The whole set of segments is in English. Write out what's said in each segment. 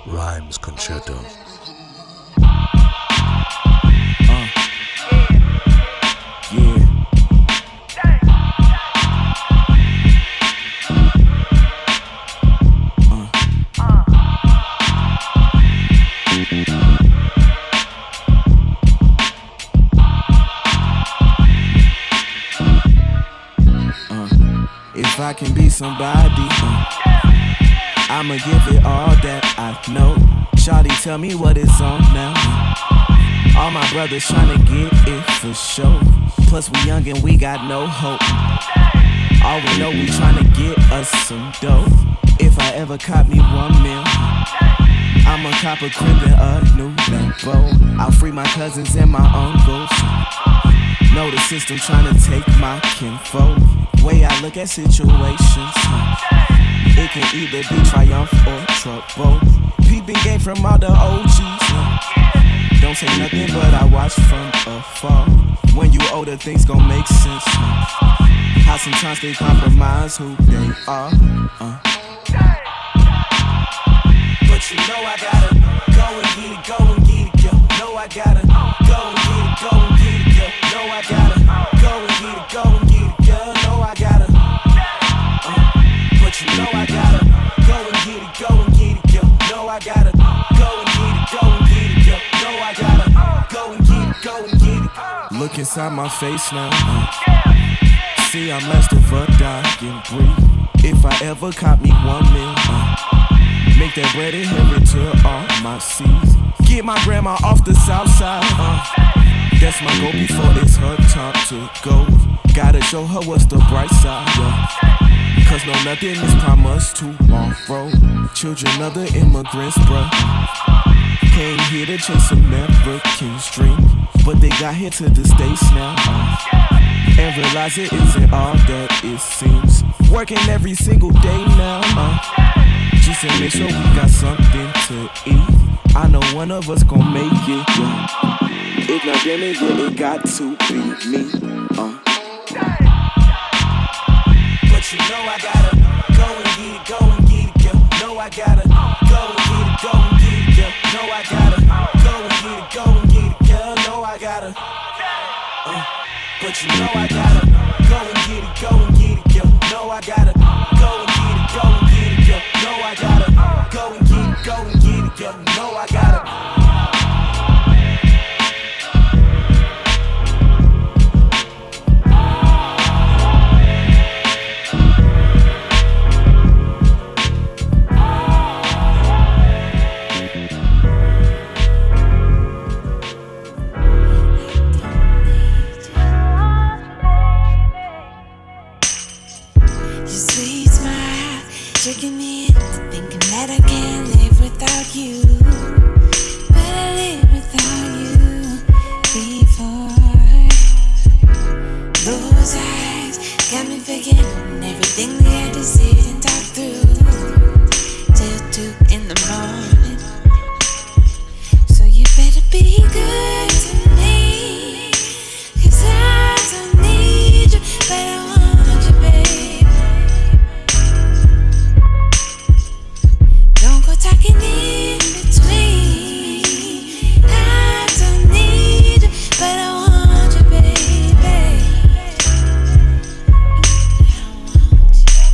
rhymesconcerto. If I can be somebody, I'ma give it all that I know. Shawty, tell me what it's on now. All my brothers tryna get it for sure. Plus we young and we got no hope. All we know, we tryna get us some dough. If I ever caught me 1 mil, I'ma cop a crib and a new Lambo. I'll free my cousins and my uncles. Know the system tryna take my kinfolk. Way I look at situations, it can either be triumph or trouble. Peeping game from all the OGs. Don't say nothing, but I watch from afar. When you older, things gon' make sense. How sometimes they compromise who they are. But you know I gotta go and get it, go and get it, yo. Know I gotta go and get it, go and get it, yo. Know I gotta go and get it, go and get it, yo. Know I gotta. But you know I gotta go and get it, go and get it, yo. Know I gotta go and get it, go and get it, yo. Know I gotta go and get it, go and get it. Look inside my face now. See, I'm less of a dying breed. If I ever caught me 1 mil, make that bread inherit to all my seeds. Get my grandma off the south side. That's my goal before it's her time to go. Gotta show her what's the bright side, yeah. Cause no nothing is promised tomorrow. Children of the immigrants, bruh. Came here to chase American's dream, but they got here to the States now. And realize it isn't all that it seems. Working every single day now, just to make sure we got something to eat. I know one of us gon' make it, yeah. If not then it got to be me, But you know I gotta go and get it, go and get it, yo. Know I gotta go and get it, go and get it, yo. Know I gotta go and get it, go and get it, yo. Know I gotta. But you know I gotta go and get it, go and get it, yo. Know I gotta go and get it, go and get it, yo. Know I gotta go and get it, go and get it, yo. Know I gotta. Tricking me into thinking that I can't live without you. But I lived without you before. Those eyes got me forgetting everything we had to sit and talk through till 2 in the morning. So you better be good to me, 'cause I don't need you, but I want you, baby. Talking in between. I don't need you, but I want you, baby. I want you.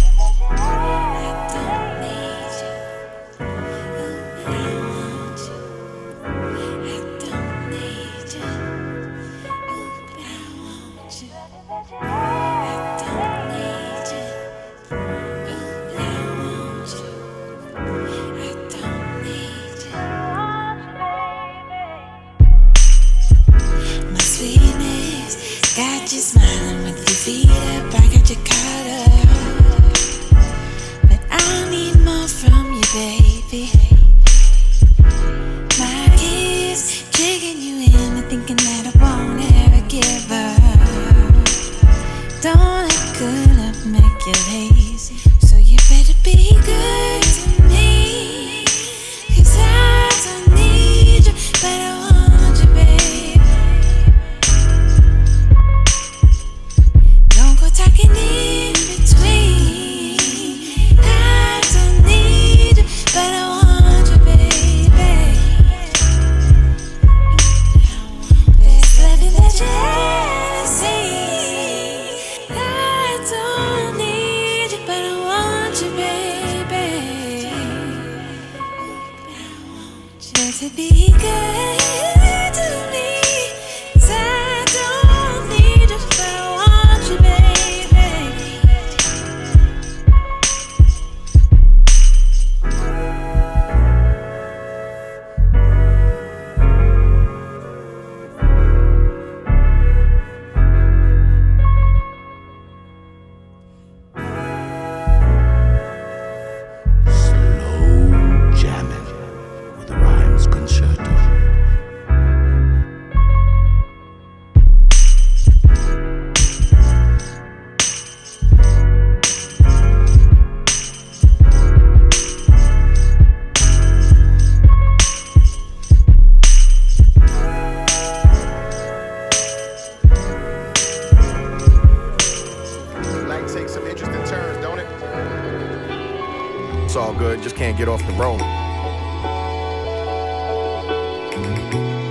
good, just can't get off the road.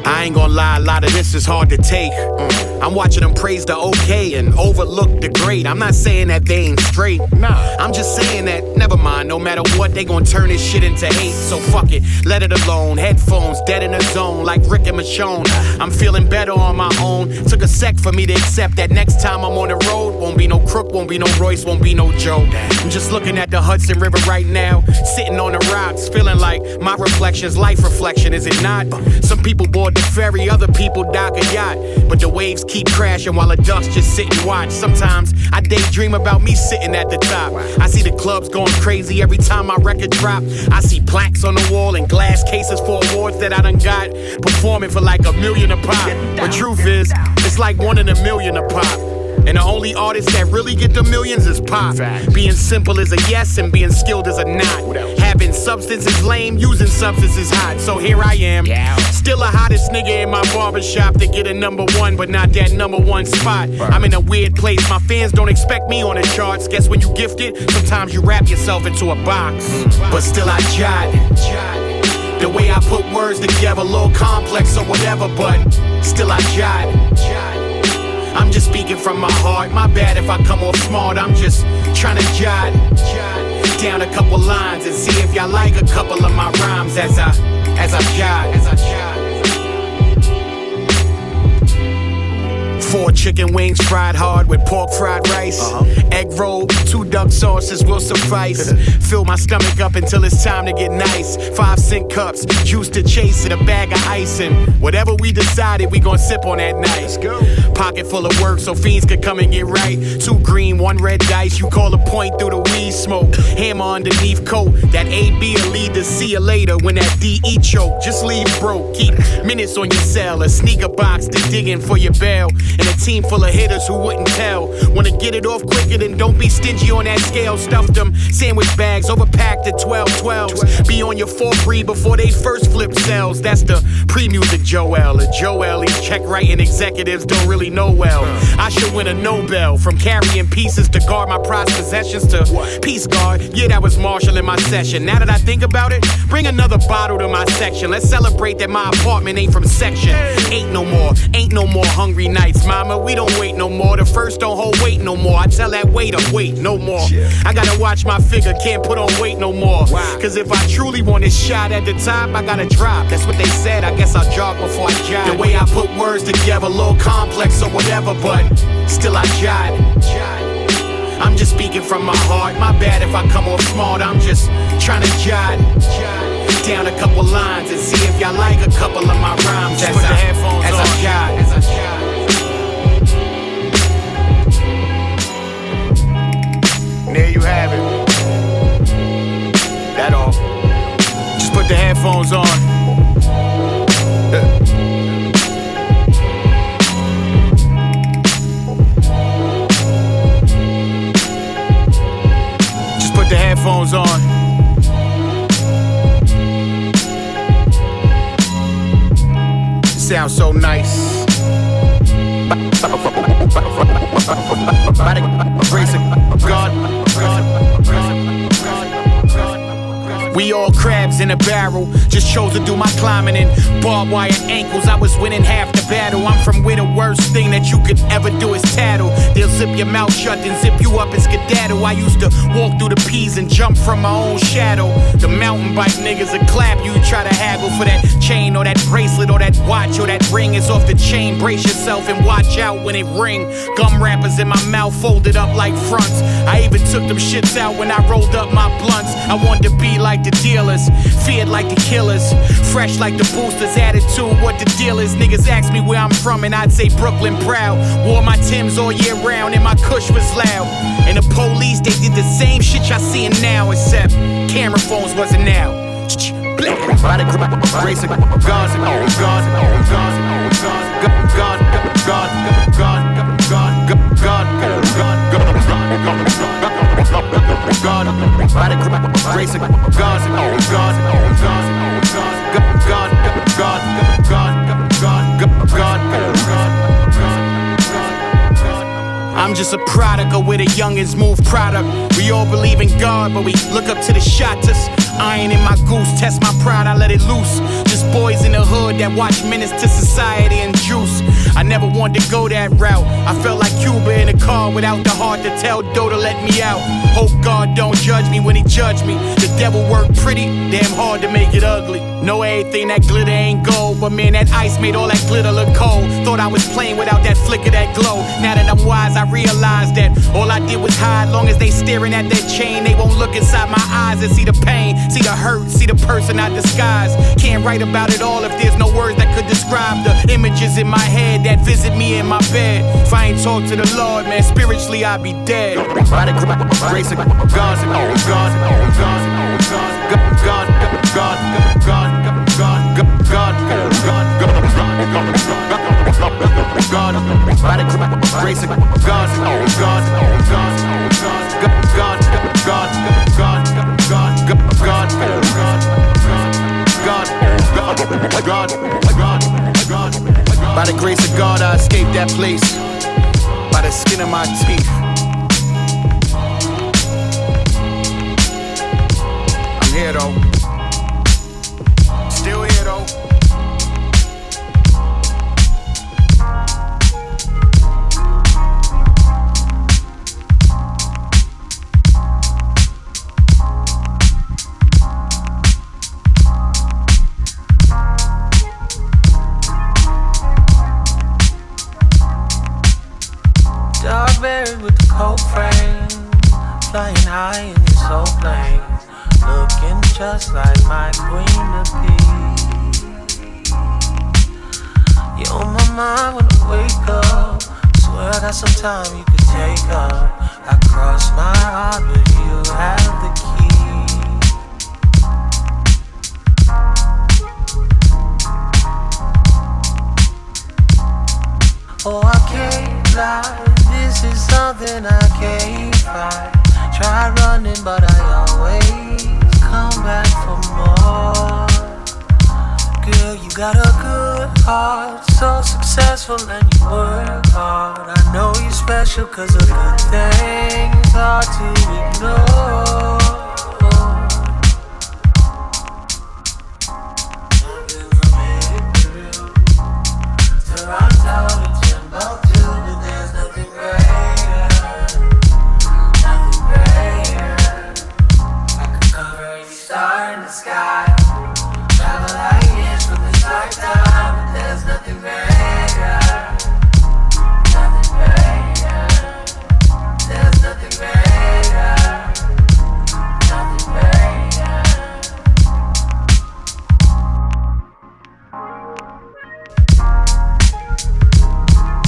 I ain't gonna lie, a lot of this is hard to take. I'm watching them praise the okay and overlook the great. I'm not saying that they ain't straight. Nah, I'm just saying that, never mind, no matter what, they gon' turn this shit into hate. So fuck it, let it alone. Headphones, dead in the zone, like Rick and Michonne. I'm feeling better on my own. Took a sec for me to accept that next time I'm on the road, won't be no Crook, won't be no Royce, won't be no Joe. I'm just looking at the Hudson River right now, sitting on the rocks, feeling like my reflection's life reflection, is it not? Some people board the ferry, other people dock a yacht, but the waves keep crashing while the ducks just sit and watch. Sometimes I daydream about me sitting at the top. I see the clubs going crazy every time my record drop. I see plaques on the wall and glass cases for awards that I done got, performing for like $1 million a pop. But truth is, it's like 1 in a million a pop. And the only artists that really get the millions is pop. Being simple is a yes and being skilled is a not. Having substance is lame, using substance is hot. So here I am, still the hottest nigga in my barbershop to get a #1, but not that #1 spot. I'm in a weird place, my fans don't expect me on the charts. Guess when you gifted, sometimes you wrap yourself into a box. But still I jot. The way I put words together, a little complex or whatever, but still I jot. I'm just speaking from my heart. My bad if I come off smart. I'm just trying to jot down a couple lines and see if y'all like a couple of my rhymes as I jot. 4 chicken wings fried hard with pork fried rice. Egg roll, 2 duck sauces will suffice. Fill my stomach up until it's time to get nice. 5-cent cups, juice to chase it, a bag of ice, and whatever we decided, we gon' sip on that night. Let's go. Pocket full of work so fiends could come and get right. 2 green, 1 red dice. You call a point through the weed smoke. Hammer underneath coat. That AB will lead to see you later when that DE choke. Just leave broke. Keep minutes on your cell. A sneaker box to dig in for your bail. And a team full of hitters who wouldn't tell. Wanna get it off quicker, then don't be stingy on that scale. Stuff them sandwich bags, overpacked at 12-12s. Be on your 4-3 before they first flip cells. That's the pre-music Joel. A Joel, these check writing executives don't really know well. I should win a Nobel from carrying pieces to guard my prized possessions to peace guard. Yeah, that was Marshall in my session. Now that I think about it, bring another bottle to my section. Let's celebrate that my apartment ain't from section. Ain't no more hungry nights. Mama, we don't wait no more. The first don't hold weight no more. I tell that waiter, wait no more. I gotta watch my figure, can't put on weight no more. Cause if I truly want this shot at the top, I gotta drop. That's what they said, I guess I'll jog before I jog. The way I put words together, a little complex or whatever, but still I jot. I'm just speaking from my heart. My bad if I come off smart, I'm just trying to jot down a couple lines and see if y'all like a couple of my rhymes as I jot. There you have it. That all. Just put the headphones on. Just put the headphones on. It sounds so nice. By the grace of God. We all crabs in a barrel. Just chose to do my climbing in barbed wire ankles. I was winning half the battle. I'm from where the worst thing that you could ever do is tattle. They'll zip your mouth shut and zip you up and skedaddle. I used to walk through the peas and jump from my own shadow. The mountain bike niggas will clap you. Try to haggle for that chain or that bracelet or that watch or that ring is off the chain. Brace yourself and watch out when it ring. Gum wrappers in my mouth folded up like fronts. I even took them shits out when I rolled up my blunts. I wanted to be like the dealers, feared like the killers, fresh like the boosters, attitude what the deal is. Niggas ask me where I'm from and I'd say Brooklyn proud. Wore my Timbs all year round and my kush was loud. And the police, they did the same shit y'all seeing now, except camera phones wasn't now. By the grace of God, I'm just a product of where the youngins move product. We all believe in God, but we look up to the shotters. Iron in my goose, test my pride, I let it loose. Just boys in the hood that watch Menace to Society and Juice. I never wanted to go that route. I felt like Cuba in a car without the heart to tell Doe to let me out. Hope God don't judge me when he judge me. The devil worked pretty, damn hard to make it ugly. Know everything that glitter ain't gold, but man, that ice made all that glitter look cold. Thought I was playing without that flicker, that glow. Now that I'm wise, I realize that all I did was hide. Long as they staring at that chain, they won't look inside my eyes and see the pain, see the hurt, see the person I disguise. Can't write about it all if there's no words that could describe the images in my head that visit me in my bed. If I ain't talk to the Lord, man, spiritually I'd be dead. By the grace of God, God, God, God, God, God, God, God, by the grace of God, God, God, God, by the grace of God, I escaped that place by the skin of my teeth. I'm here though, still here though. Buried with the cold frame, flying high in your soul plane, looking just like my queen to be. You're on my mind when I wake up. Swear I got some time you could take up. I cross my heart, but you have the key. Oh, I can't lie. This is something I can't fight. Try running, but I always come back for more. Girl, you got a good heart, so successful and you work hard. I know you're special, cause a good thing's hard to ignore. I've been from here to Toronto to Timbuktu, but there's nothing greater, nothing greater. I could cover any star in the sky, travel like years from this lifetime, but there's nothing greater, nothing greater. There's nothing greater, nothing greater.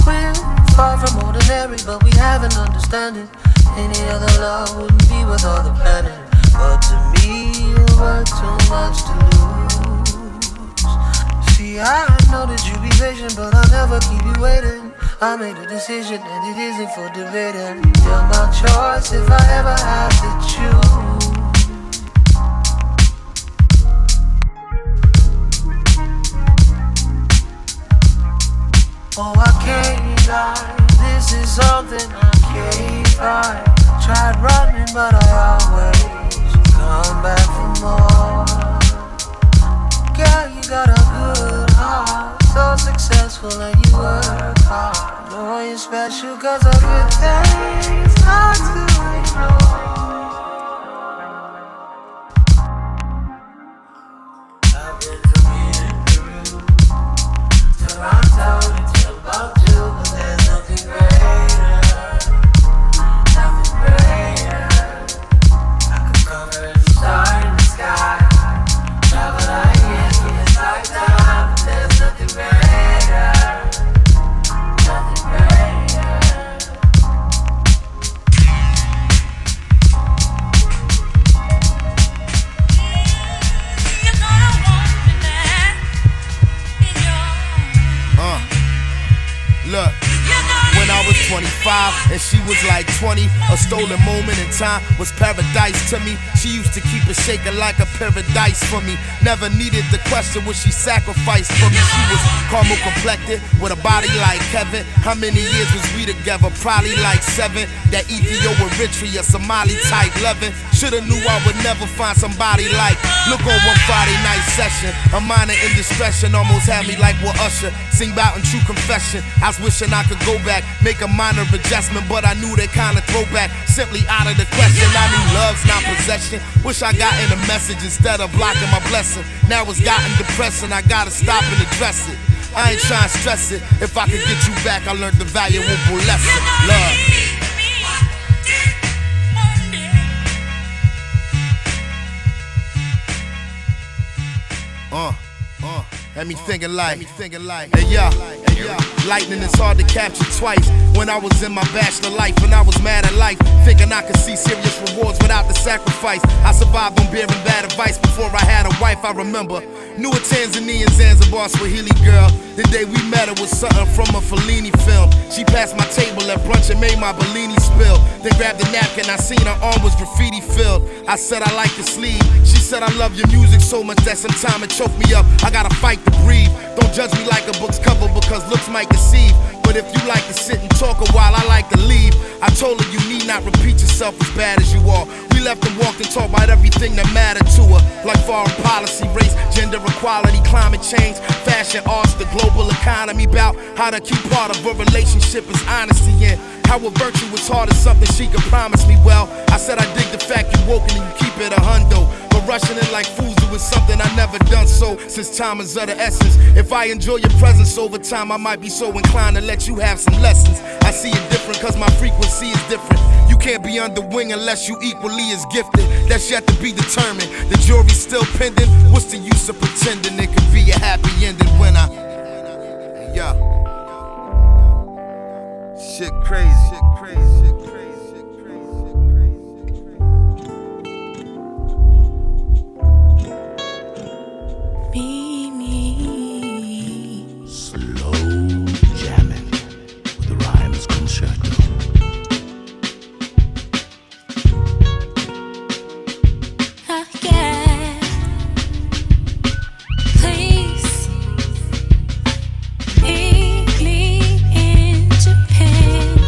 We're far from ordinary, but we have an understanding. Any other love wouldn't be worth all the planning. But to me, you were too much to lose. See, I know that you be patient, but I'll never keep you waiting. I made a decision and it isn't for debating. You're my choice if I ever have to choose. Oh, I can't lie, this is something I can't fight. Tried running, but I always come back for more. Girl, you got a good heart, so successful and you work hard. Know you're special cause of good things hard to ignore. I've been from here to Peru, Toronto to Timbuktu, but there's nothing greater, nothing greater. I could cover any star in the sky, travel like years from this lifetime, but there's nothing greater, nothing greater. You're gonna want me back in your Look, when I was 25 and she was like 20, a stolen moment in time was paradise to me. She used to keep it shaking like a paradise for me. Never needed the question what she sacrificed for me. She was caramel complected with a body like Kevin. How many years was we together? Probably like 7. That Ethiopia, Eritrea, Somali type loving. Shoulda knew I would never find somebody like. Look on one Friday night session, a minor indiscretion almost had me like what Usher. Sing bout in true confession. I was wishing I could go back, make a minor adjustment, but I knew they kinda throwback, simply out of the question. I knew love's not possession. Wish I got in a message instead of blocking my blessing. Now it's gotten depressing, I gotta stop and address it. I ain't trying to stress it. If I could get you back, I learned the valuable lesson. Love. Had me thinking like, hey yeah, lightning is hard to capture twice. When I was in my bachelor life and I was mad at life, thinking I could see serious rewards without the sacrifice. I survived on bearing bad advice before I had a wife. I remember knew a Tanzanian Zanzibar Swahili girl. The day we met her was something from a Fellini film. She passed my table at brunch and made my Bellini spill. Then grabbed a napkin, I seen her arm was graffiti filled. I said I like your sleeve. She said I love your music so much that sometimes it choked me up. I gotta fight to breathe. Don't judge me like a book's cover because looks might deceive. But if you like to sit and talk a while, I like to leave. I told her you need not repeat yourself as bad as you are. We left and walked and talked about everything that mattered to her, like foreign policy, race, gender equality, climate change, fashion, arts, the global economy, about how to keep part of a relationship is honesty in. How a virtue was hard is something she could promise me. Well, I said I dig the fact you woke and you keep it a hundo. But rushing in like fools doing something I never done so, since time is of the essence. If I enjoy your presence over time, I might be so inclined to let you have some lessons. I see it different cause my frequency is different. You can't be under wing unless you equally as gifted. That's yet to be determined. The jury's still pending. What's the use of pretending it could be a happy ending when I... Yeah. Shit crazy. Be me. Slow jamming with the rhymesconcerto. Yeah. Please meet me in Japan.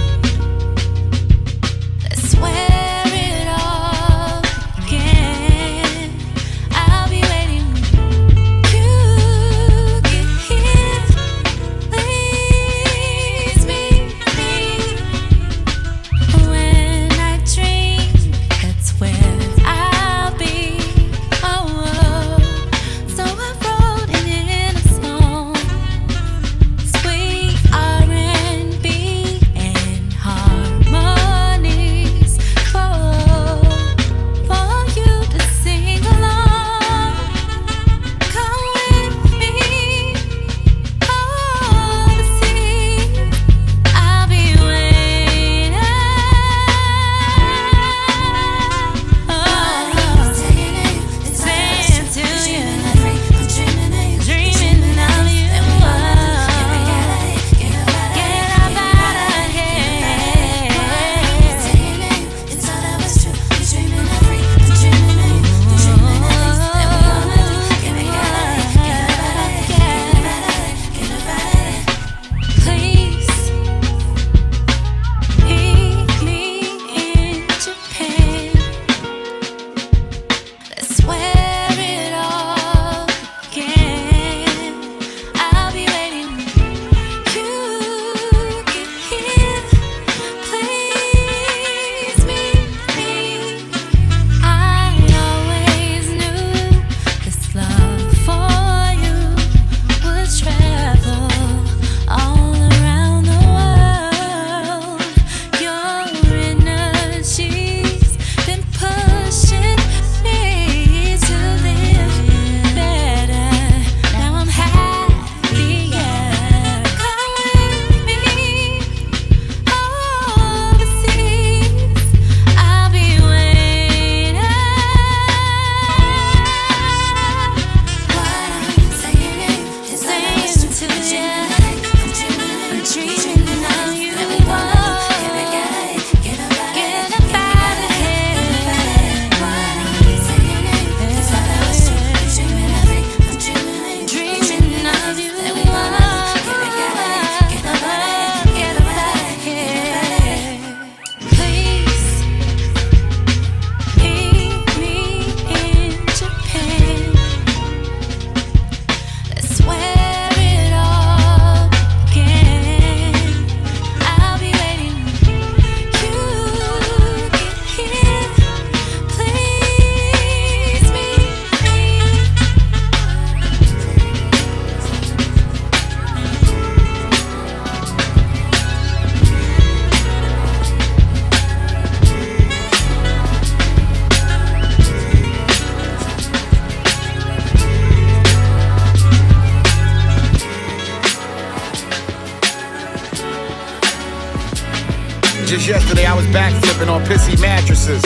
Just yesterday I was backflipping on pissy mattresses.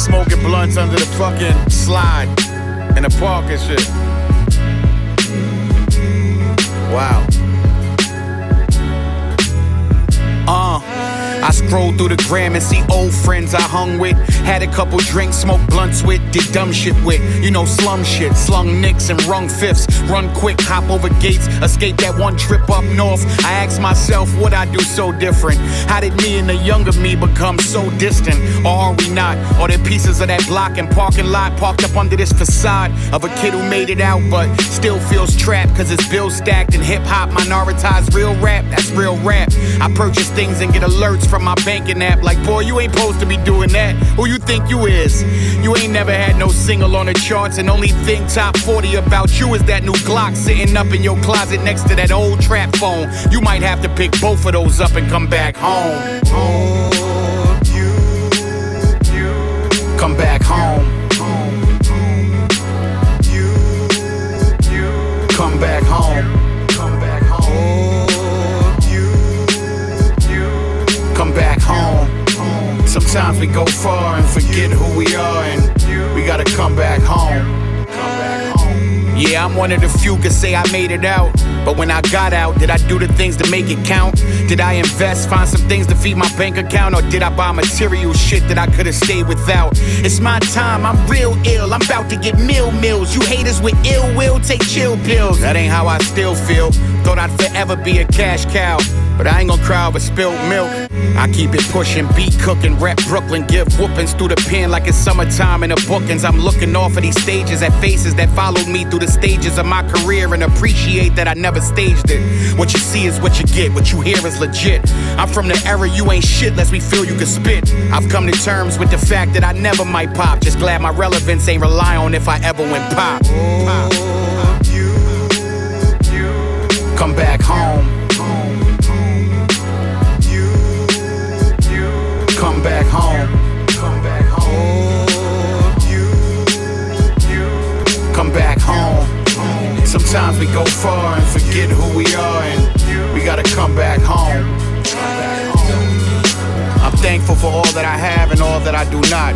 Smoking blunts under the fucking slide in the park and shit. Wow. I scroll through the gram and see old friends I hung with. Had a couple drinks, smoked blunts with, did dumb shit with. You know, slum shit, slung nicks and rung fifths. Run quick, hop over gates, escape that one trip up north. I asked myself, what I do so different? How did me and the younger me become so distant? Or are we not? Are there pieces of that block and parking lot parked up under this facade of a kid who made it out but still feels trapped cause his bills stacked and hip-hop minoritized real rap? That's real rap. I purchase things and get alerts from my banking app like, boy, you ain't supposed to be doing that. Who you think you is? You ain't never had no single on the charts, and only thing top 40 about you is that new Glock sitting up in your closet next to that old trap phone. You might have to pick both of those up and come back home. Come back home. Come back home. Come back home. Come back home. Sometimes we go far and forget who we are, and we gotta come back home. Yeah, I'm one of the few could say I made it out. But when I got out, did I do the things to make it count? Did I invest, find some things to feed my bank account? Or did I buy material shit that I could've stayed without? It's my time, I'm real ill. I'm about to get meals. You haters with ill will, take chill pills. That ain't how I still feel. Thought I'd forever be a cash cow, but I ain't gonna cry over spilled milk. I keep it pushing, beat cooking, rep Brooklyn, give whoopings through the pen like it's summertime in the bookings. I'm looking off of these stages at faces that followed me through the stages of my career and appreciate that I never staged it. What you see is what you get, what you hear is legit. I'm from the era you ain't shit lest we feel you can spit. I've come to terms with the fact that I never might pop. Just glad my relevance ain't rely on if I ever went pop. Come back home. Come back home. Come back home. Come back home. Sometimes we go far and forget who we are, and we gotta come back home. I'm thankful for all that I have and all that I do not.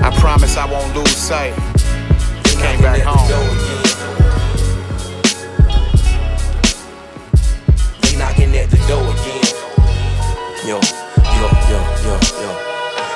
I promise I won't lose sight. Came back home. They knocking at the door again. Yo.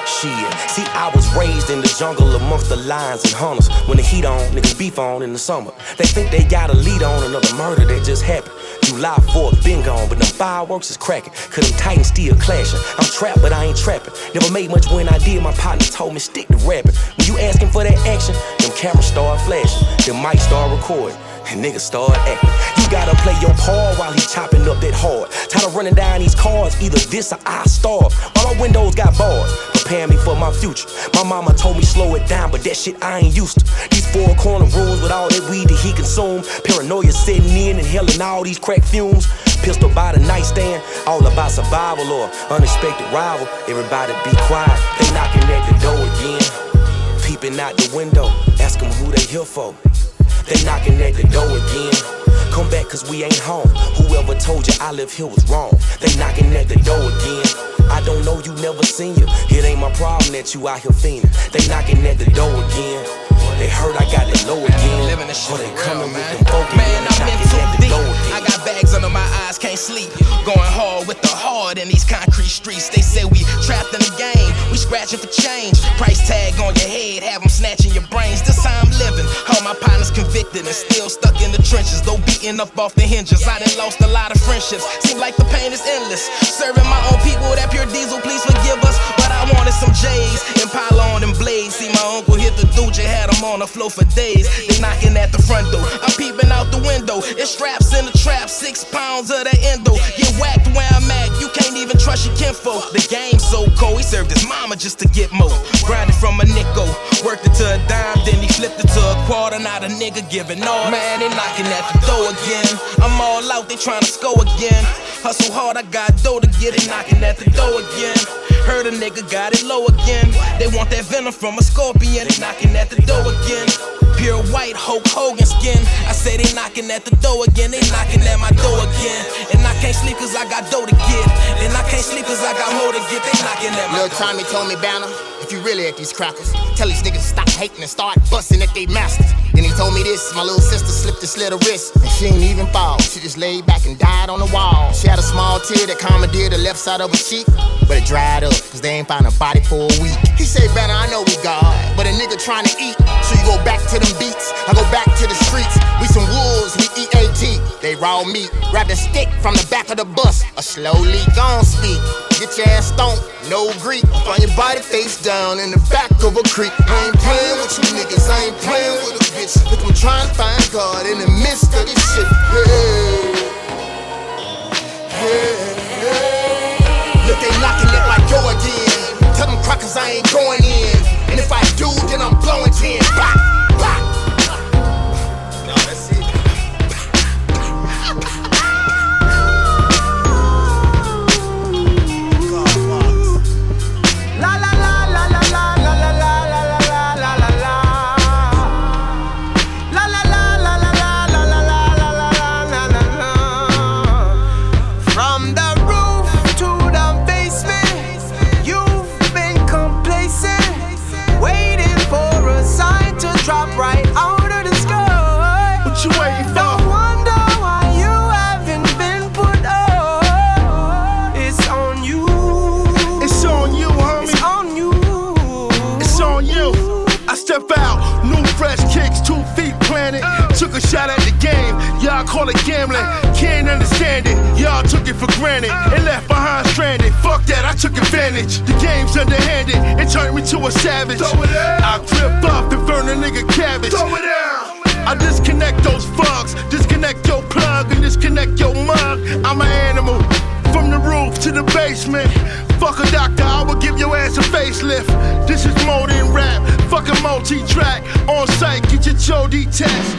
Shit. See, I was raised in the jungle amongst the lions and hunters. When the heat on, niggas beef on in the summer. They think they got a lead on another murder that just happened. July 4th been gone, but them fireworks is cracking. Cause them titans still clashing. I'm trapped, but I ain't trapping. Never made much when I did, my partner told me stick to rapping. When you asking for that action, them cameras start flashing, them mics start recording, and niggas start acting. You gotta play your part while he chopping up that hard. Tired of running down these cars, either this or I starve. All my windows got bars, preparing me for my future. My mama told me slow it down, but that shit I ain't used to. These four corner rooms with all that weed that he consumed. Paranoia setting in, inhaling all these crack fumes. Pistol by the nightstand, all about survival or unexpected rival. Everybody be quiet, they knocking at the door again. Peeping out the window, ask them who they here for. They knocking at the door again. Come back cause we ain't home. Whoever told you I live here was wrong. They knocking at the door again. I don't know, you never seen you. It ain't my problem that you out here fiending. They knocking at the door again. They heard I got it low again. Living the shit they real, coming man. with them focus. Man, I'm in too deep. I got bags under my eyes, can't sleep. Going hard with the hard in these concrete streets. They say we trapped in the game, we scratching for change. Price tag on your head, have them snatching your brains. This how I'm living. All my partners convicted and still stuck in the trenches. Though beating up off the hinges, I done lost a lot of friendships. Seem like the pain is endless. Serving my own people, that pure diesel, please forgive us. But I wanted some J's and pile on them blades. See my uncle hit the dude, you had him on the floor for days. They knocking at the front door, I'm peeping out the window. It's straps in the trap, 6 pounds of that endo. Get whacked where I'm at, you can't even trust your kinfolk. The game's so cold, he served his mama just to get more. Grinded from a nickel, worked it to a dime, then he flipped it to a quarter. Now the nigga giving all. Man, they knocking at the door again. I'm all out, they trying to score again. Hustle hard, I got dough to get it, knocking at the door again. Heard a nigga got it low again. They want that venom from a scorpion, they knocking at the door again. Pure white Hulk Hogan skin. I say they knocking at the door again, they knocking at my door again. And I can't sleep cause I got dough to get. And I can't sleep cause I got more to get, they knocking at my door. Lil' Tommy told me, Banner, if you really at these crackers, tell these niggas to stop hating and start busting at they masters. Then he told me this, my little sister slipped and slit her wrist, and she ain't even fall. She just laid back and died on the wall. She had a small tear that commandeered the left side of her cheek, but it dried up, cause they ain't found a body for a week. He said, Banner, I know we God, but a nigga trying to eat. So you go back to them beats, I go back to the streets. We some wolves, we eat AT, they raw meat. Grab the stick from the back of the bus, a slowly gon' speak. Get your ass stoned, no Greek. Find your body face down in the back of a creek. I ain't playing with you niggas, I ain't playing with a bitch. Look, I'm trying to find God in the midst of this shit. Hey, hey, hey. Look, they knocking at my door again. Tell them crackers I ain't going in. And if I do, then I'm blowing 10. Bah, bah. No, that's it. Took a shot at the game, y'all call it gambling. Can't understand it, y'all took it for granted and left behind stranded. Fuck that, I took advantage. The game's underhanded, it turned me to a savage. I grip up and burn a nigga cabbage. I disconnect those fucks, disconnect your plug and disconnect your mug. I'm an animal, from the roof to the basement. Fuck a doctor, I will give your ass a facelift. This is more than rap, fuck a multi-track. On site, get your Joe detached.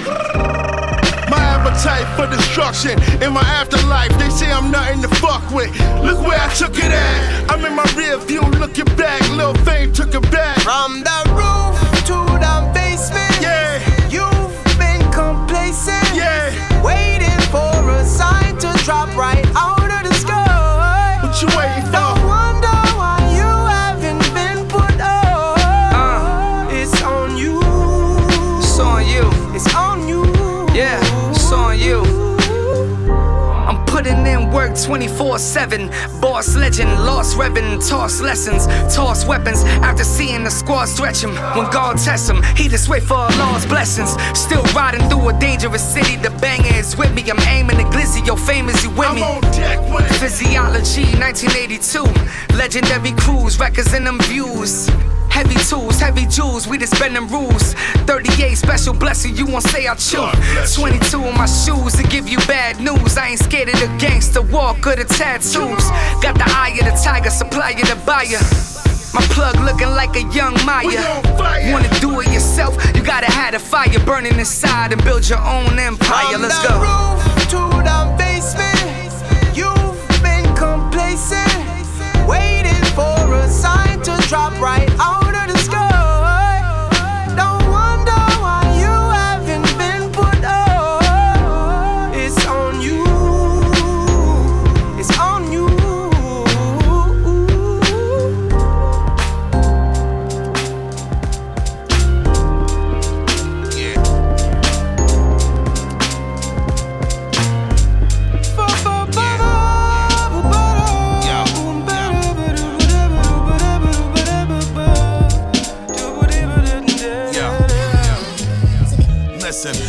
My appetite for destruction. In my afterlife, they say I'm nothing to fuck with. Look where I took it at. I'm in my rear view, looking back. Lil' Fame took it back. From the roof to the basement. Yeah. You've been complacent. Yeah. Waiting for a sign to drop right out of the sky. What you waiting for? No wonder why you haven't been put up. It's on you. It's on you. It's on you. Yeah, it's on you. I'm putting in work 24/7. Boss legend, lost revving, toss lessons, toss weapons. After seeing the squad stretch him, when God tests him, he just wait for Allah's blessings. Still riding through a dangerous city. The banger is with me. I'm aiming the glizzy. Yo, fame is you with me? I'm on deck with it. Physiology, 1982. Legendary cruise, records and them views. Heavy tools, heavy jewels, we just bend them rules. 38 special blessing, you won't say I chew. 22 in my shoes to give you bad news. I ain't scared of the gangster walk or the tattoos. Got the eye of the tiger, supplier the buyer. My plug looking like a young Maya. Wanna do it yourself? You gotta have the fire burning inside and build your own empire. Let's go. From the roof to the basement, you've been complacent. Waiting for a sign to drop right out of the sky. Don't wonder why you haven't been put up. It's on you. It's on you.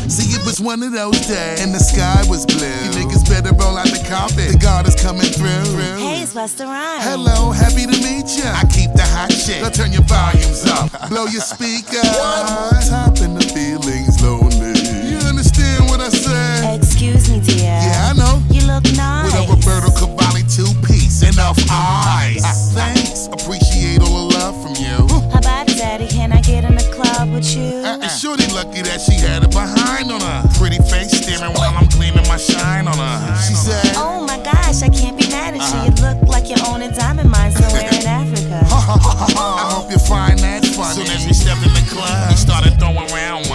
See, it was one of those days, and the sky was blue. You niggas better roll out the carpet. The God is coming through. Hey, it's Busta Rhymes. Hello, happy to meet ya. I keep the hot shit. Now turn your volumes up. Blow your speaker. I'm on top and the feeling's lonely. You understand what I say? Excuse me, dear. Yeah, I know. You look nice. With a Roberto Cavalli 2-piece, enough eyes. Thanks, appreciate all the love from you. How about it, Daddy? Can I get in the club with you? Shorty lucky that she had it behind on her. Pretty face staring while I'm gleaming my shine on her. She said, oh my gosh, I can't be mad at you. You look like you own a diamond mine somewhere in Africa. I hope you find that funny. Soon as we stepped in the club, we started throwing around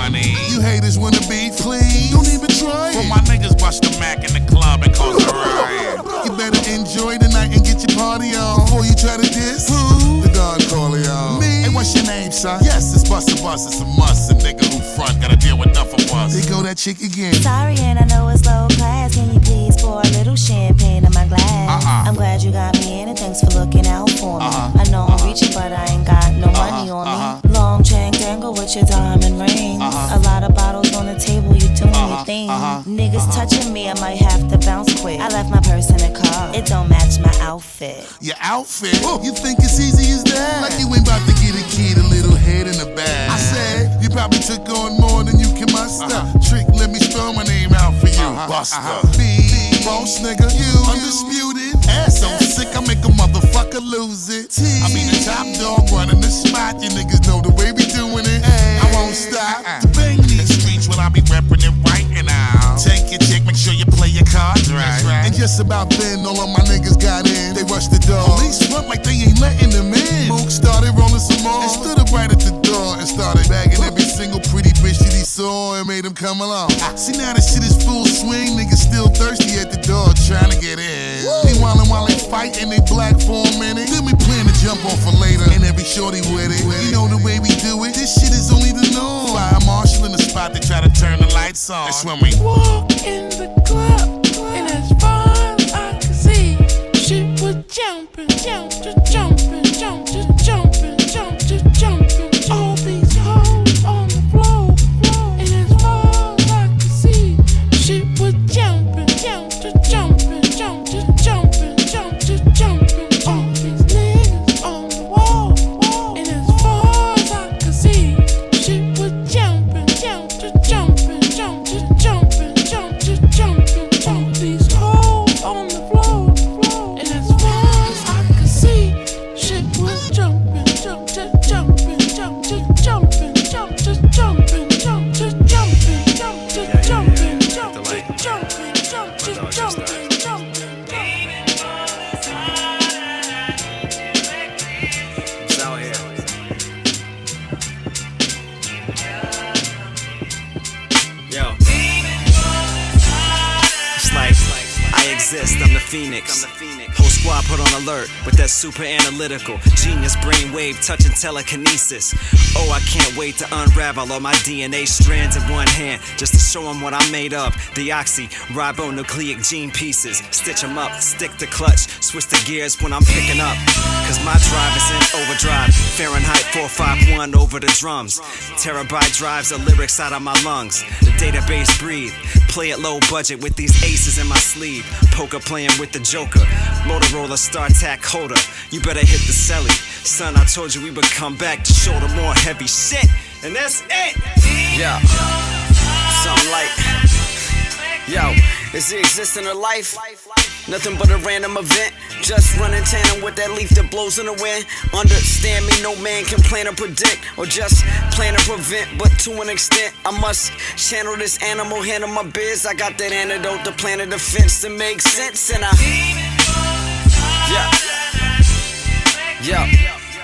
chick again. Sorry, and I know it's low class. Can you please pour a little champagne in my glass? I'm glad you got me in, and thanks for looking out for me. I know I'm reaching, but I ain't got no money on me. Long chain dangle with your diamond ring. A lot of bottles on the table, you doing your thing. Niggas touching me, I might have to bounce quick. I left my purse in the car, it don't match my outfit. Your outfit? You think it's easy as that? Like you ain't about to get a kid a little head in the bag. I said, you probably took on more than you can muster. Trick, let me spell my name out for you. Buster. B, boss nigga, you undisputed. Ass so sick, I make a motherfucker lose it. I be the top dog running the spot. You niggas know the way we doing it. I won't stop to bang these streets when I be reppin' it right now. Take your chick, make sure you play your cards right. And just about then, all of my niggas got in. They rushed the door. Police front like they ain't letting them in. Mook started rolling some more and stood up right at the door and started bagging every single pretty bitch that he saw and made him come along. See, now the shit is full swing. Niggas still thirsty at the door trying to get in. Meanwhile, while they fighting, they black for a minute. Then we plan to jump off for later and every shorty with it. You know the way we do it. This shit is only the norm. Fire marshal in the spot, they try to turn the lights on. That's when we walk in the club, and as far as I can see, shit was jumping, just jumping, just jumping, just jumping. All these hoes on the floor, and as far as I can see, shit was jumping, just jumping, just jumping, just jumping. All these niggas on the wall, and as far as I can see, shit was jumping, just jumping, just jumping, just jumping. All these hoes on the floor, and as far as I can see, shit was jumping, just jumping, just jumping, just jumping, just jumping, just jumping, just jumping. It's out here. Yo. It's like I exist, I'm the Phoenix. Whole squad put on alert with that super analytical genius brainwave touching telekinesis. Oh, I can't wait to unravel all my DNA strands in one hand just to show them what I'm made of. Deoxyribonucleic gene pieces. Stitch them up, stick the clutch, switch the gears when I'm picking up. Cause my drive is in overdrive. Fahrenheit 451 over the drums. Terabyte drives the lyrics out of my lungs. The database breathe. Play at low budget with these aces in my sleeve. Poker playing with the Joker. Motorola StarTAC holder. You better hit the celly. Son, I told you we would come back to shoulder more heavy shit. And that's it. Yeah. Something like, yo, is the existence of life nothing but a random event? Just running tandem with that leaf that blows in the wind. Understand me, no man can plan or predict, or just plan or prevent. But to an extent, I must channel this animal, handle my biz. I got that antidote to plan a defense that makes sense. And yeah.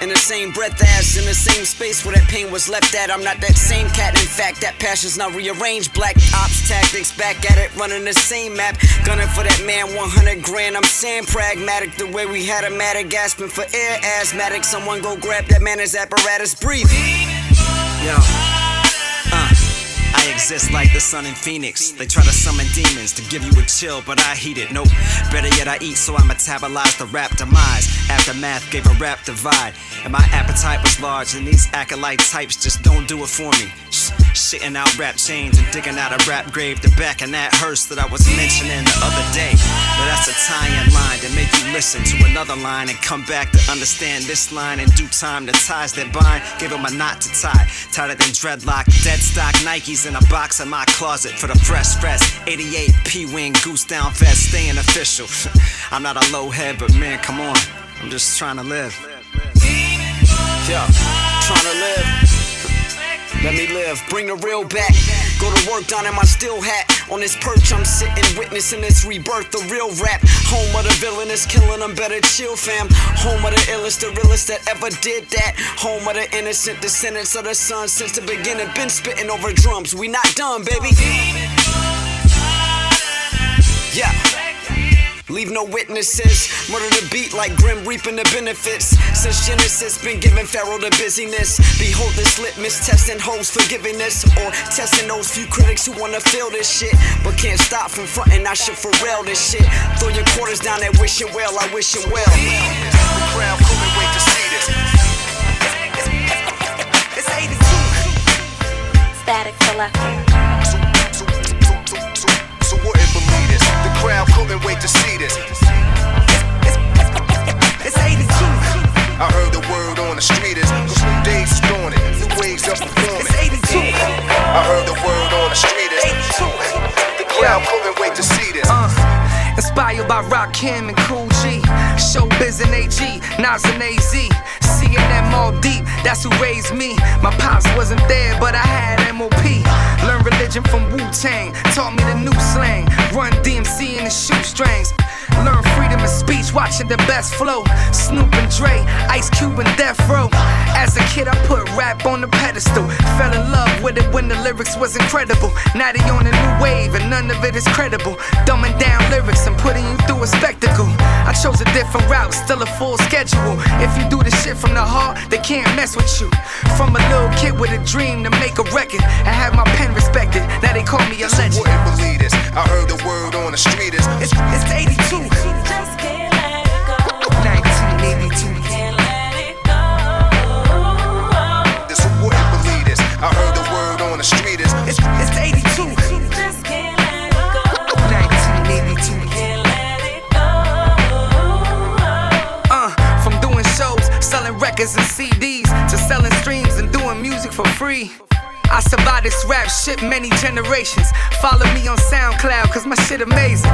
In the same breath as, in the same space where that pain was left at. I'm not that same cat, in fact, that passion's now rearranged. Black ops tactics, back at it, running the same map. Gunning for that man, 100 grand, I'm saying pragmatic. The way we had a matter, gasping for air, asthmatic. Someone go grab that man, his apparatus, breathe. Yo, I exist like the sun in Phoenix. They try to summon demons to give you a chill, but I heat it. Nope, better yet I eat, so I metabolize the rap demise. Aftermath gave a rap divide, and my appetite was large, and these acolyte types just don't do it for me. Shitting out rap chains and digging out a rap grave to back in that hearse that I was mentioning the other day. But that's a tie-in line to make you listen to another line and come back to understand this line in due time. The ties that bind, give them a knot to tie, tighter than dreadlock. Dead stock Nikes in a box in my closet for the fresh vest. 88 P-Wing goose down vest, staying official. I'm not a low head, but man, come on, I'm just trying to live. Yeah, trying to live. Let me live, bring the real back. Go to work down in my steel hat. On this perch I'm sitting, witnessing this rebirth, the real rap. Home of the villainous, killing them, better chill fam. Home of the illest, the realest that ever did that. Home of the innocent, descendants of the sun since the beginning. Been spitting over drums, we not done, baby. Yeah. Leave leave no witnesses. Murder the beat like Grim reaping the benefits. Since Genesis, been giving Pharaoh the busyness. Behold this litmus testing hoes forgivingness, or testing those few critics who wanna feel this shit, but can't stop from fronting. I should for real this shit. Throw your quarters down at wishing well, I wish you well. The crowd couldn't wait to see this. It's 82. Static Selector. So wouldn't believe this. The crowd couldn't wait to see this. It's 82. I heard the word on the street is days is doing it, new ways of performing. It's 82. I heard the word on the street is 82. The crowd couldn't wait to see this. Inspired by Rakim and Cool G, Showbiz and AG, Nas and AZ, C&M all deep, that's who raised me. My pops wasn't there, but I had MOP. Learned religion from Wu-Tang, taught me the new slang. Run DMC in the shoestrings. Learn freedom of speech, watching the best flow. Snoop and Dre, Ice Cube and Death Row. As a kid, I put rap on the pedestal. Fell in love with it when the lyrics was incredible. Now they on a new wave and none of it is credible. Dumbing down lyrics and putting you through a spectacle. I chose a different route, still a full schedule. If you do the shit from the heart, they can't mess with you. From a little kid with a dream to make a record and have my pen respected. Now they call me a legend. Wouldn't believe this. I heard the word on the street is it's 82. Just can't let it go. 1982. Can't let it go. This who wouldn't believe this. I heard the word on the street is it's 82. Just can't let it go. 1982. Can't let it go. From doing shows, selling records and CDs, to selling streams and doing music for free. I survived this rap shit many generations. Follow me on SoundCloud, cause my shit amazing.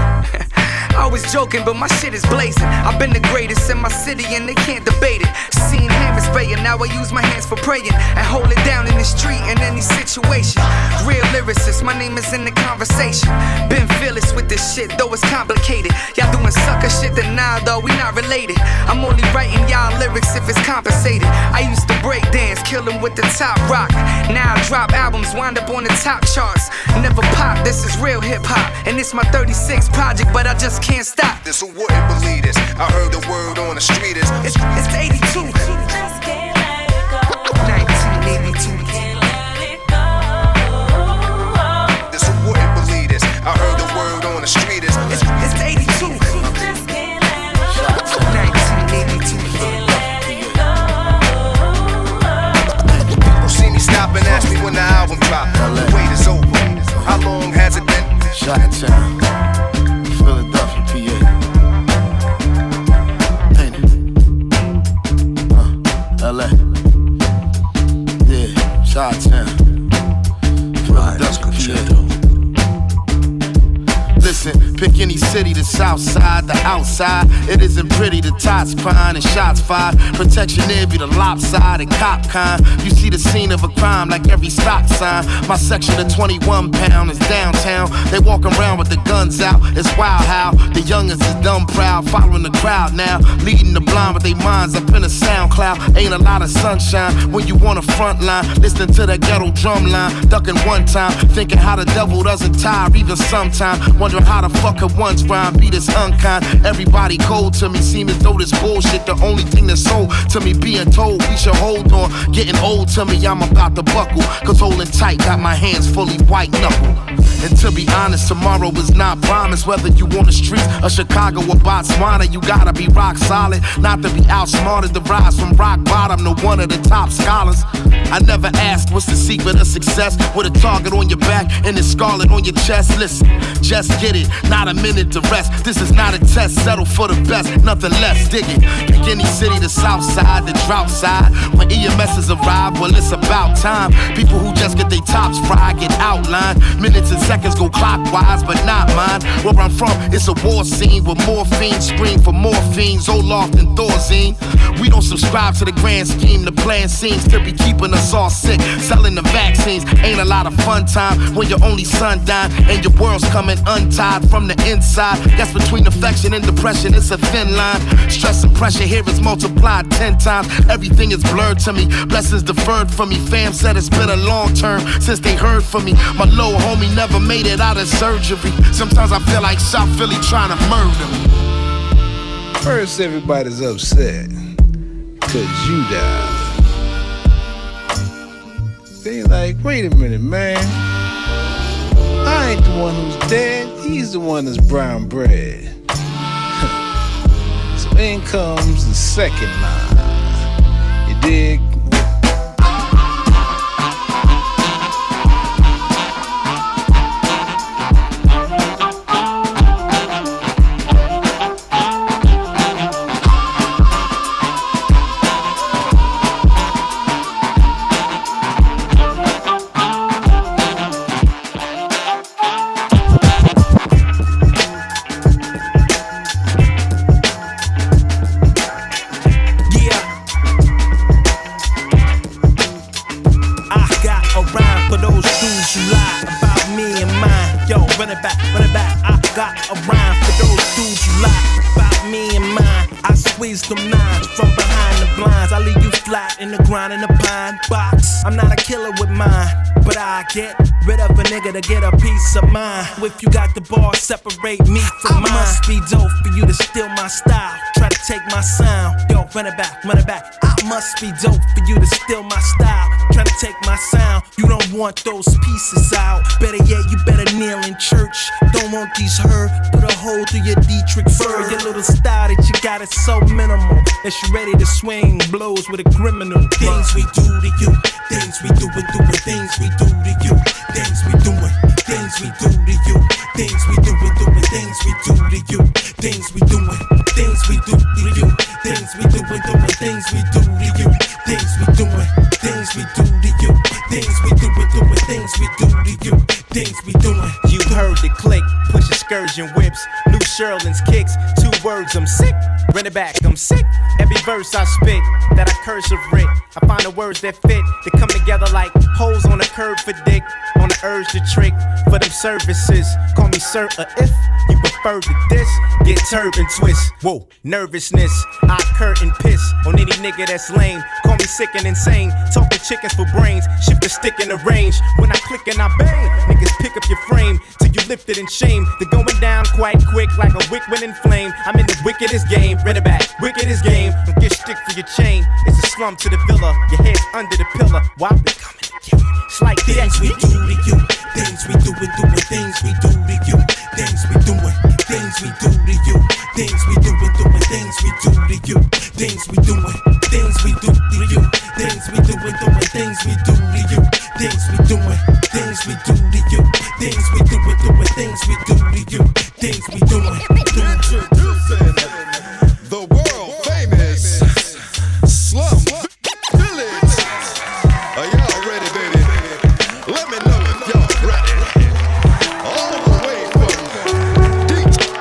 I was joking, but my shit is blazing. I've been the greatest in my city and they can't debate it. Seen hammers spraying, now I use my hands for praying and hold it down in the street in any situation. Real lyricist, my name is in the conversation. Been fearless with this shit, though it's complicated. Y'all doing sucker shit, then nah, though, we not related. I'm only writing y'all lyrics if it's compensated. I used to break dance, kill 'em with the top rock. Now I drop albums, wind up on the top charts. Never pop, this is real hip-hop. And it's my 36th project, but I just can't stop. this who wouldn't believe this. I heard the word on the street is it's 82. Just can't let it go. 1982. Can't let it go. this who wouldn't believe this. I heard the word on the street is it's 82. Just can't let it go. 1982. Can't let it go. People see me stop and ask me when the album drop. The wait is over. How long has it been? Chi-Town, Philadelphia, PA. Ain't it? LA. Yeah, Chi-Town, Philadelphia, PA. Listen, pick any city, the south side, the outside. It isn't pretty, the tots crying and shots fired. Protection there be the lopsided cop kind. You see the scene of a crime like every stop sign. My section of 21 pound is downtown. They walk around with the guns out, it's wild how the youngest is dumb proud. Following the crowd now, leading the blind with their minds up in a SoundCloud. Ain't a lot of sunshine when you on the front line. Listening to that ghetto drum line, ducking one time, thinking how the devil doesn't tire even sometime. Wondering how the fuck could one's rhyme be this unkind. Everybody cold to me, seem as though this bullshit the only thing that's sold to me. Being told we should hold on, getting old to me, I'm about to buckle. Cause holding tight, got my hands fully white knuckle. And to be honest, tomorrow is not promised. Whether you on the streets of Chicago or Botswana, you gotta be rock solid, not to be outsmarted. The rise from rock bottom to one of the top scholars. I never asked what's the secret of success. With a target on your back and a scarlet on your chest. Listen, just get it, not a minute to rest. This is not a test, settle for the best, nothing less. Dig it, pick any city, the south side, the drought side. When EMS's arrive, well it's about time. People who just get their tops fried get outlined. Minutes and seconds go clockwise, but not mine. Where I'm from, it's a war scene with morphine scream for morphine, Zoloft and Thorazine. We don't subscribe to the grand scheme. The plan seems to be keeping us all sick. Selling the vaccines ain't a lot of fun time when your only son dying and your world's coming untied from the inside. That's between affection and depression, it's a thin line. Stress and pressure here is multiplied 10 times. Everything is blurred to me, blessings deferred from me. Fam said it's been a long term since they heard from me. My little homie never made it out of surgery. Sometimes I feel like South Philly trying to murder me. First, everybody's upset, cause you died. They like, wait a minute, man. I ain't the one who's dead, he's the one that's brown bread. So in comes the second line. You dig? Them nines from behind the blinds. I leave you flat in the ground in the pine box. I'm not a killer with mine, but I get rid of a nigga to get a piece of mine. If you got the ball, separate me from mine. I must be dope for you to steal my style. Try to take my sound. Yo, run it back, run it back. I must be dope for you to steal my style. Try to take my sound. You don't want those pieces out. Better yet, you better kneel in church. Don't want these heard. Put a hole through your Dietrich fur. Your little style that you got is so minimal that you ready to swing blows with a criminal. Things we do to you, things we do it, things we do to you, things we do it, things we do to you, things we do it, things we do to you, things we do it, things we do to you, things we do it, things we do to you, things we do it, things we do to you, things we do it, things we do to you, things we do it. You heard the click, push excursion whips, new Sherlin's kicks, 2 words, I'm sick. Run it back, I'm sick. Every verse I spit, that I cursive writ. I find the words that fit, that come together like holes on a curb for dick. On the urge to trick for them services. Call me sir, or if you prefer to diss, get turban twist. Whoa, nervousness. I curtain piss on any nigga that's lame. Call me sick and insane. Talking chickens for brains. Shift the stick in the range. When I click and I bang, niggas pick up your frame till you lift it in shame. They're going down quite quick like a wick when in flame. I'm in the wickedest game. Run it back, wickedest game. Don't get stick for your chain. It's a slum to the villa. Your head's under the pillar. Why be coming to kill you? It's like things we do to you, things we do it, things we do to you, things we do it, things we do to you, things we do it, things we do to you, things we do it, things we do to you, things we do it, things we do to you, things we do it, things we do to you, things we do it, things we do to you, things we do it. Introducing the world famous Slum Village. Are y'all ready, baby? Let me know if y'all ready. All the way from Detroit.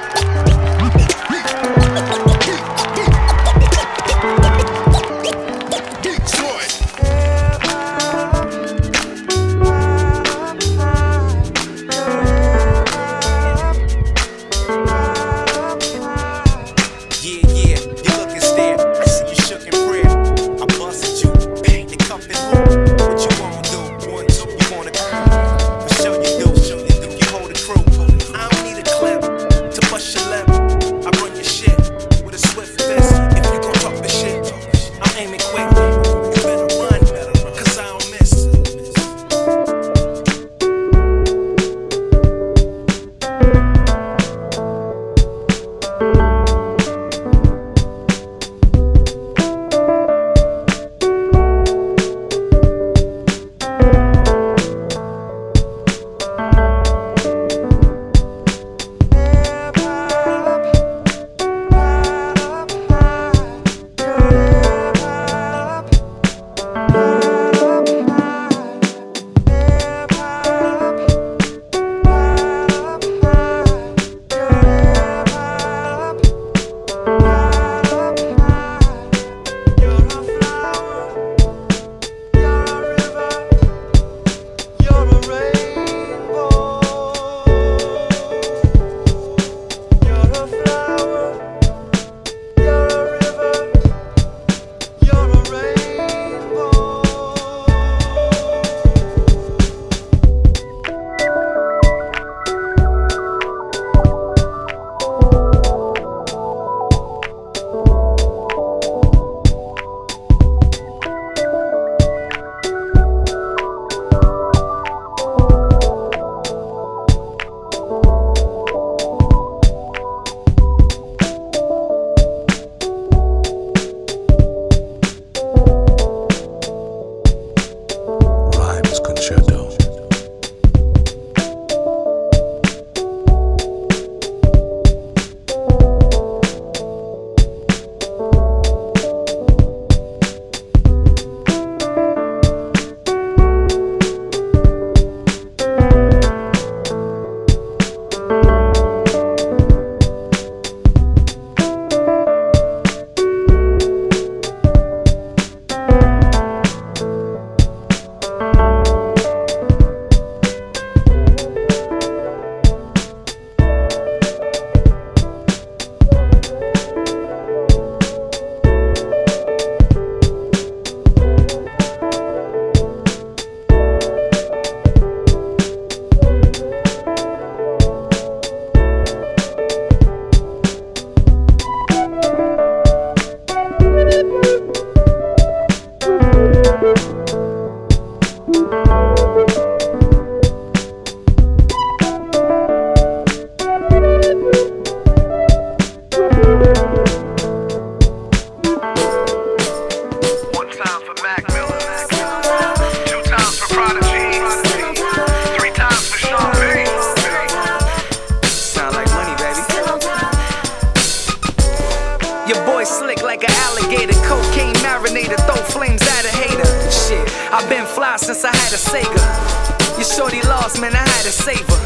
alligator, cocaine marinator, throw flames at a hater. Shit, I've been fly since I had a Sega. Your shorty lost, man, I had to save her.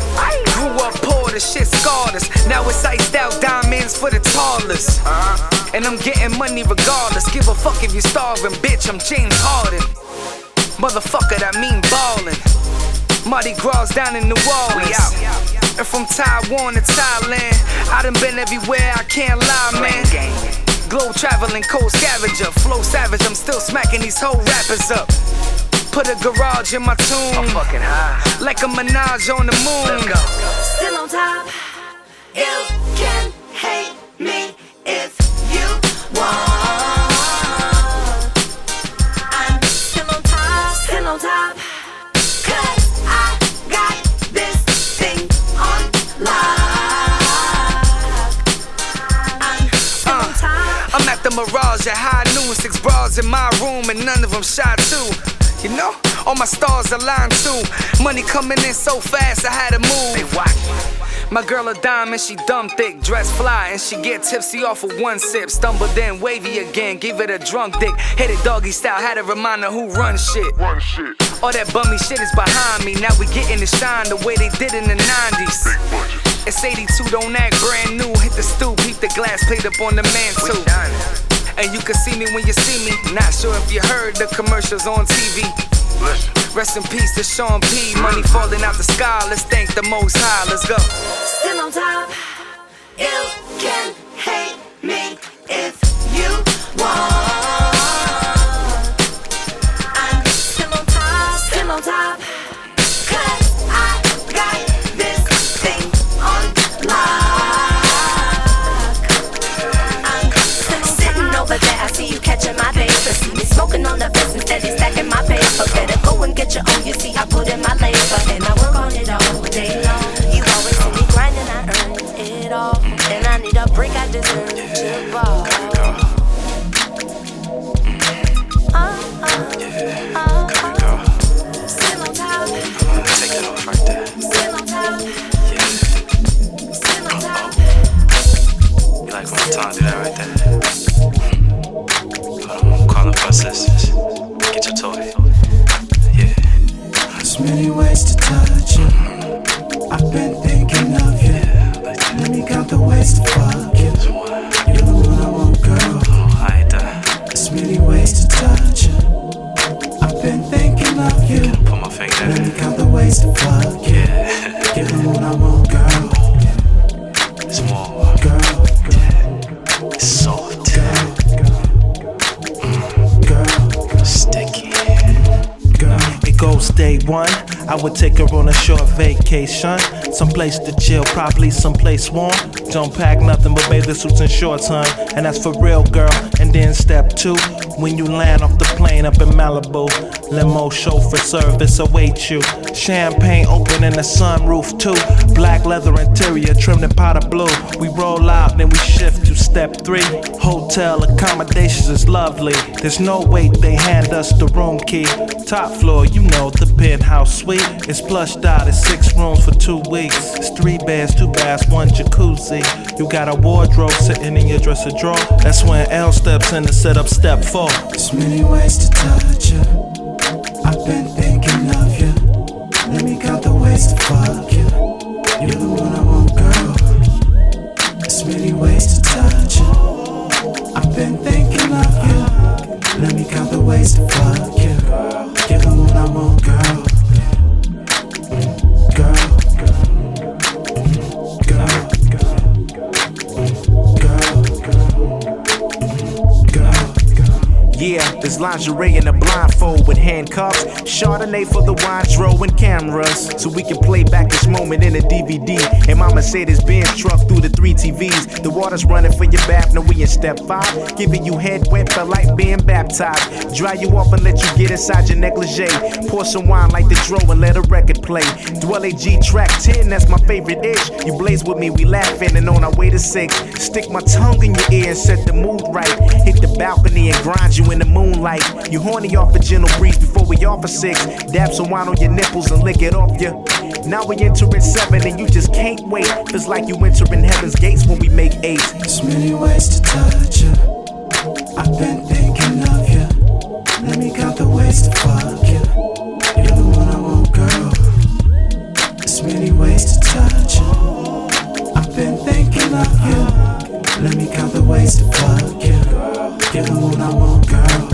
Grew up poor, the shit scarred us. Now it's iced out diamonds for the tallest. And I'm getting money regardless. Give a fuck if you're starving, bitch, I'm James Harden. Motherfucker, that mean ballin'. Mardi Gras down in New Orleans. And from Taiwan to Thailand, I done been everywhere, I can't lie, man. Globe traveling, cold scavenger, flow savage, I'm still smacking these whole rappers up. Put a garage in my tomb, I'm fucking high, like a Minaj on the moon. Still on top, you can hate me if you want. I'm still on top, 'cause I got this thing on lock. I'm still on top. I'm at the Mirage at high noon, 6 bras in my room and none of them shy too. You know, all my stars aligned too. Money coming in so fast, I had to move. Hey, watch. My girl a diamond, she dumb thick, dress fly, and she get tipsy off of one sip. Stumbled in, wavy again, gave it a drunk dick. Hit it doggy style, had to remind her who run shit. All that bummy shit is behind me. Now we getting to shine the way they did in the 90s. It's 82, don't act brand new. Hit the stoop, heap the glass plate up on the mantle. And you can see me when you see me. Not sure if you heard the commercials on TV. Rest in peace to Sean P. Money falling out the sky, let's thank the Most High, let's go. Still on top, you can hate me if you want. I'm still on top, 'cause I got this thing on lock. I'm still sitting over there, I see you catching my paper. See me smoking on the fence instead of stacking my paper. Better go and get your own, you see I put in my labor. And I work on it all day long. You always see me grinding, I earn it all. And I need a break, I deserve to ball. Still on top. Take it off right there. Still on top. Yeah. Still on top. You like one time, do that right there. Hold on, I'm calling for assistance. Get your toy. Yeah. There's many ways to touch you. I've been thinking of you. Let me count the ways to fuck you. You're the one I want, girl. There's many ways to touch you. I've been thinking of you. Put my finger in. Let me count the ways to fuck you. You're the one I want, girl. It's more. Girl. It's soft. Girl. Sticky. It goes day one. I would take her on a short vacation. Someplace to chill, probably someplace warm. Don't pack nothing but bathing suits and shorts, hun. And that's for real, girl. And then step 2, when you land off the plane up in Malibu, limo chauffeur service awaits you. Champagne open in the sunroof too. Black leather interior trimmed in powder blue. We roll out, then we shift to step 3. Hotel accommodations is lovely. There's no wait, they hand us the room key. Top floor, you know, the penthouse suite. It's plushed out, it's 6 rooms for 2 weeks. It's 3 beds, 2 baths, 1 jacuzzi. You got a wardrobe sitting in your dresser drawer. That's when L steps in to set up step 4. There's many ways to touch you. I've been thinking of you. Let me count the ways to fuck you. You're the one I want, girl. There's many ways to touch you. I've been thinking of you. Let me count the ways to fuck you. You're the one I want, girl. Yeah, there's lingerie in a blindfold with handcuffs. Chardonnay for the wine, and cameras, so we can play back this moment in a DVD. And my Mercedes-Benz truck through the 3 TVs. The water's running for your bath, now we in step 5. Giving you head wet, felt like being baptized. Dry you off and let you get inside your negligee. Pour some wine like the dro and let a record play. Dwell AG track 10, that's my favorite ish. You blaze with me, we laughing and on our way to 6. Stick my tongue in your ear and set the mood right. Hit the balcony and grind you in the moonlight. You horny off a gentle breeze before we off for 6. Dab some wine on your nipples and lick it off you. Now we entering 7 and you just can't wait. Feels like you entering heaven's gates when we make 8. There's many ways to touch you. I've been thinking of you. Let me count the ways to fuck you. You're the one I want, girl. There's many ways to touch you. I've been thinking of you. Let me count the ways to fuck you. You're the one I want, girl.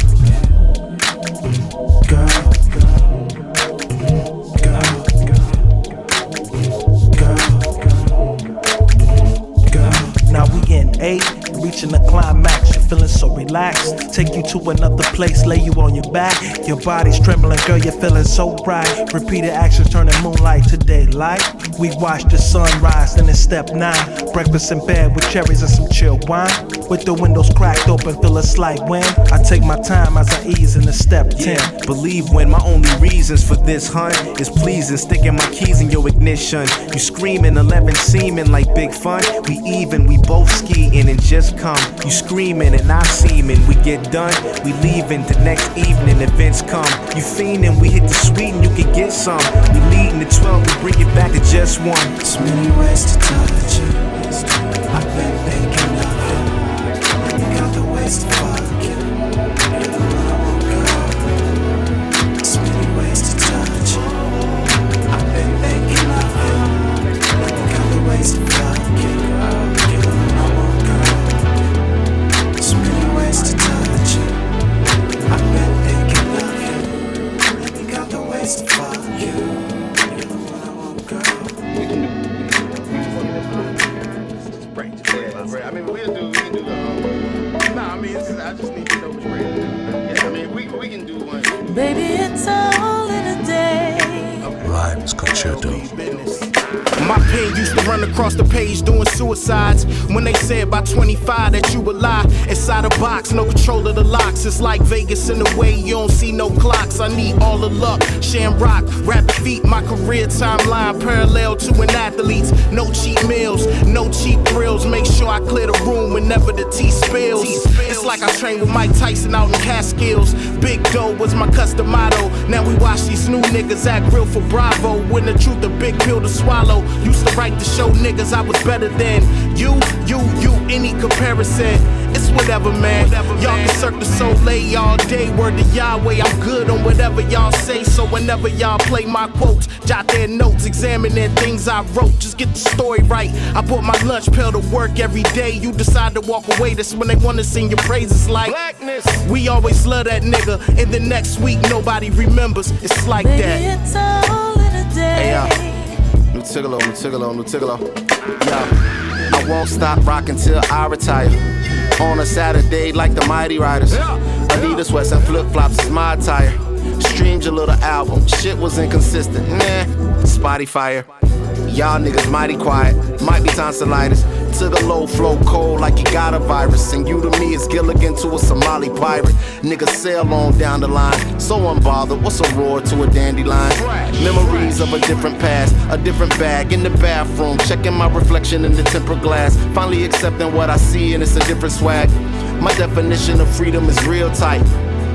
Girl. Now we in 8, reaching the climax. You're feeling so relaxed. Take you to another place, lay you on your back. Your body's trembling, girl, you're feeling so right. Repeated actions turning moonlight to daylight. We watch the sunrise, then it's step 9. Breakfast in bed with cherries and some chilled wine. With the windows cracked open, feel a slight wind. I take my time as I ease into step 10. Believe when my only reasons for this hunt is pleasing, sticking my keys in your ignition. You screaming, 11 seeming like big fun. We even, we both skiing and just come. You screaming and I seeming. We get done, we leaving. The next evening, events come. You fiending, we hit the sweet and you can get some. We leading the 12, we bring it back to just one. There's many ways to touch you. I've been thinking of you. Let me count the ways to fuck you. You're the one I want, girl. There's many ways to touch you. I've been thinking of you. Let me count the ways to fuck you. You're the one I want, girl. There's many ways to touch you. I've been thinking of you. Let me count the ways to fuck you. You're the one I want, girl. I mean, we can do the. Nah, I mean, I just need to know which way to do. Yeah, I mean, we can do one. Baby, it's all in a day. Rhymesconcerto. My pen used to run across the page doing suicides. When they said by 25 that you would lie. Inside a box, no control of the locks. It's like Vegas in the way you don't see no clocks. I need all the luck, Shamrock, rapid feet. My career timeline parallel to an athlete's. No cheap meals, no cheap thrills. Make sure I clear the room whenever the tea spills. It's like I trained with Mike Tyson out in Catskills. Big dough was my custom motto. Now we watch these new niggas act real for Bravo. When the truth a big pill to swallow. Used to write to show niggas I was better than you, any comparison. It's whatever, man. Y'all can Cirque du Soleil all day. Word to Yahweh, I'm good on whatever y'all say. So whenever y'all play my quotes, jot their notes, examine their things I wrote. Just get the story right. I put my lunch pail to work every day. You decide to walk away, that's when they wanna sing your praises like blackness. We always love that nigga, and the next week nobody remembers. It's like Baby, that. it's all in a day. Hey, Nutigalo. Yeah, I won't stop rocking till I retire. On a Saturday like the Mighty Riders. Adidas sweats and flip-flops is my attire. Streamed your little album, shit was inconsistent. Nah, spotty fire. Y'all niggas mighty quiet, might be tonsillitis. Took a low flow cold like you got a virus. And you to me is Gilligan to a Somali pirate. Niggas sail on down the line, so unbothered. What's a roar to a dandelion? Memories of a different past, a different bag in the bathroom. Checking my reflection in the tempered glass. Finally accepting what I see and it's a different swag. My definition of freedom is real tight.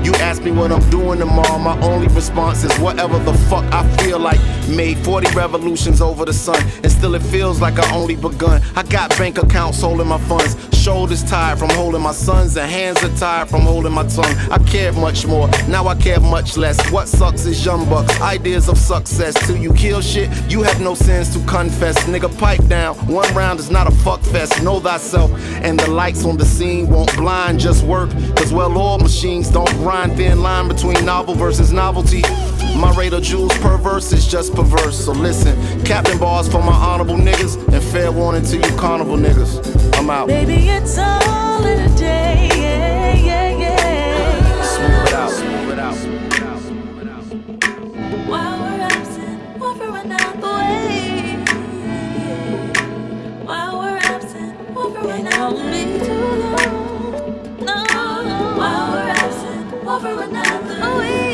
You ask me what I'm doing tomorrow, my only response is whatever the fuck I feel like. Made 40 revolutions over the sun, and still it feels like I only begun. I got bank accounts holding my funds, shoulders tired from holding my sons, and hands are tired from holding my tongue. I cared much more, now I care much less. What sucks is young bucks, ideas of success. Till you kill shit, you have no sins to confess. Nigga, pipe down, one round is not a fuck fest. Know thyself, and the lights on the scene won't blind, just work. Cause well-oiled machines don't grind. Thin line between novel versus novelty. My radar jewels perverse is just perverse. So listen, Captain bars for my honorable niggas, and fair warning to you carnival niggas. I'm out. Baby, it's all in a day. Smooth it out. While we're absent, what for another way? While we're absent, what for another way? Too long. No. While we're absent, what for another way?